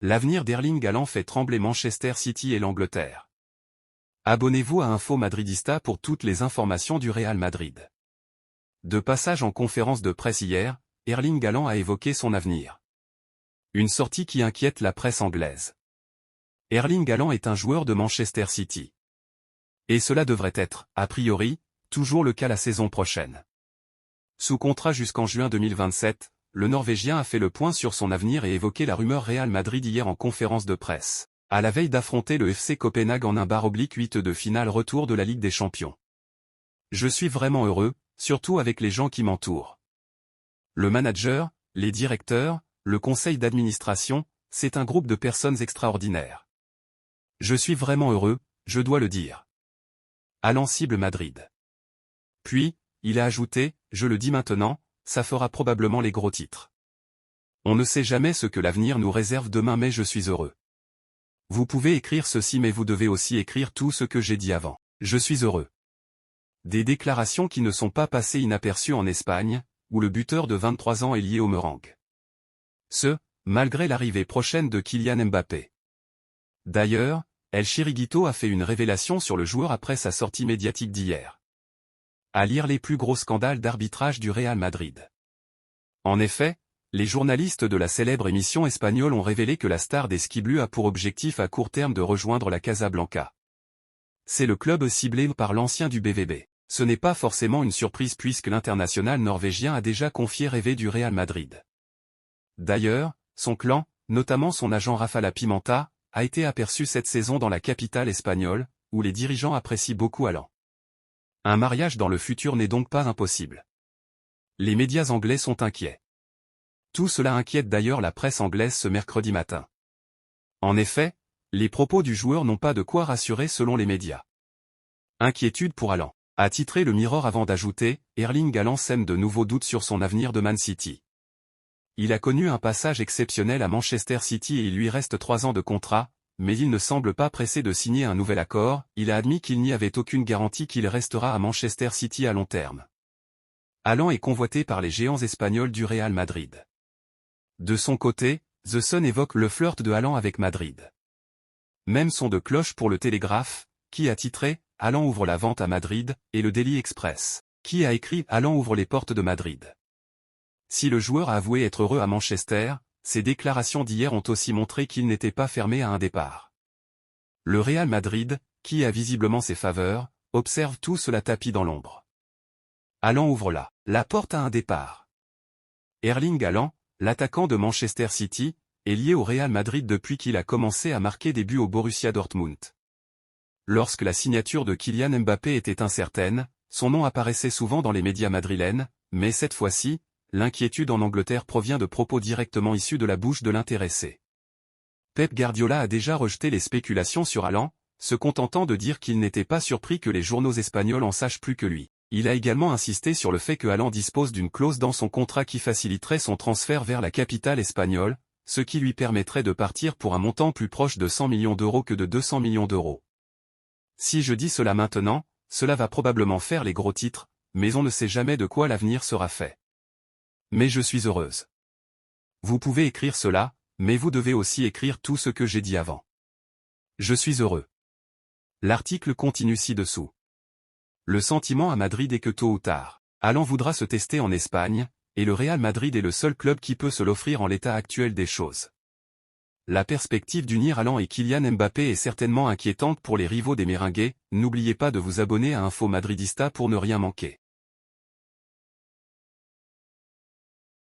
L'avenir d'Erling Haaland fait trembler Manchester City et l'Angleterre. Abonnez-vous à Info Madridista pour toutes les informations du Real Madrid. De passage en conférence de presse hier, Erling Haaland a évoqué son avenir. Une sortie qui inquiète la presse anglaise. Erling Haaland est un joueur de Manchester City. Et cela devrait être, a priori, toujours le cas la saison prochaine. Sous contrat jusqu'en juin 2027, le Norvégien a fait le point sur son avenir et évoqué la rumeur Real Madrid hier en conférence de presse, à la veille d'affronter le FC Copenhague en un /8 de finale retour de la Ligue des Champions. Je suis vraiment heureux, surtout avec les gens qui m'entourent. Le manager, les directeurs, le conseil d'administration, c'est un groupe de personnes extraordinaires. Je suis vraiment heureux, je dois le dire. Haaland cible Madrid. Puis, il a ajouté, je le dis maintenant, ça fera probablement les gros titres. On ne sait jamais ce que l'avenir nous réserve demain mais je suis heureux. Vous pouvez écrire ceci mais vous devez aussi écrire tout ce que j'ai dit avant. Je suis heureux. Des déclarations qui ne sont pas passées inaperçues en Espagne, où le buteur de 23 ans est lié au meringue. Malgré l'arrivée prochaine de Kylian Mbappé. D'ailleurs, El Chiringuito a fait une révélation sur le joueur après sa sortie médiatique d'hier. À lire les plus gros scandales d'arbitrage du Real Madrid. En effet, les journalistes de la célèbre émission espagnole ont révélé que la star des Skiblu a pour objectif à court terme de rejoindre la Casablanca. C'est le club ciblé par l'ancien du BVB. Ce n'est pas forcément une surprise puisque l'international norvégien a déjà confié rêver du Real Madrid. D'ailleurs, son clan, notamment son agent Rafael Pimenta, a été aperçu cette saison dans la capitale espagnole, où les dirigeants apprécient beaucoup Haaland. Un mariage dans le futur n'est donc pas impossible. Les médias anglais sont inquiets. Tout cela inquiète d'ailleurs la presse anglaise ce mercredi matin. En effet, les propos du joueur n'ont pas de quoi rassurer selon les médias. Inquiétude pour Haaland, a titré le Mirror avant d'ajouter, Erling Haaland sème de nouveaux doutes sur son avenir de Man City. Il a connu un passage exceptionnel à Manchester City et il lui reste 3 ans de contrat, mais il ne semble pas pressé de signer un nouvel accord, il a admis qu'il n'y avait aucune garantie qu'il restera à Manchester City à long terme. Haaland est convoité par les géants espagnols du Real Madrid. De son côté, The Sun évoque le flirt de Haaland avec Madrid. Même son de cloche pour le Télégraphe, qui a titré « Haaland ouvre la vente à Madrid » et le Daily Express, qui a écrit « Haaland ouvre les portes de Madrid ». Si le joueur a avoué être heureux à Manchester, ses déclarations d'hier ont aussi montré qu'il n'était pas fermé à un départ. Le Real Madrid, qui a visiblement ses faveurs, observe tout cela tapis dans l'ombre. Haaland ouvre la porte à un départ. Erling Haaland, l'attaquant de Manchester City, est lié au Real Madrid depuis qu'il a commencé à marquer des buts au Borussia Dortmund. Lorsque la signature de Kylian Mbappé était incertaine, son nom apparaissait souvent dans les médias madrilènes, mais cette fois-ci, l'inquiétude en Angleterre provient de propos directement issus de la bouche de l'intéressé. Pep Guardiola a déjà rejeté les spéculations sur Haaland, se contentant de dire qu'il n'était pas surpris que les journaux espagnols en sachent plus que lui. Il a également insisté sur le fait que Haaland dispose d'une clause dans son contrat qui faciliterait son transfert vers la capitale espagnole, ce qui lui permettrait de partir pour un montant plus proche de 100 millions d'euros que de 200 millions d'euros. Si je dis cela maintenant, cela va probablement faire les gros titres, mais on ne sait jamais de quoi l'avenir sera fait. Mais je suis heureuse. Vous pouvez écrire cela, mais vous devez aussi écrire tout ce que j'ai dit avant. Je suis heureux. L'article continue ci-dessous. Le sentiment à Madrid est que tôt ou tard, Haaland voudra se tester en Espagne, et le Real Madrid est le seul club qui peut se l'offrir en l'état actuel des choses. La perspective d'unir Haaland et Kylian Mbappé est certainement inquiétante pour les rivaux des Merengues, n'oubliez pas de vous abonner à Info Madridista pour ne rien manquer.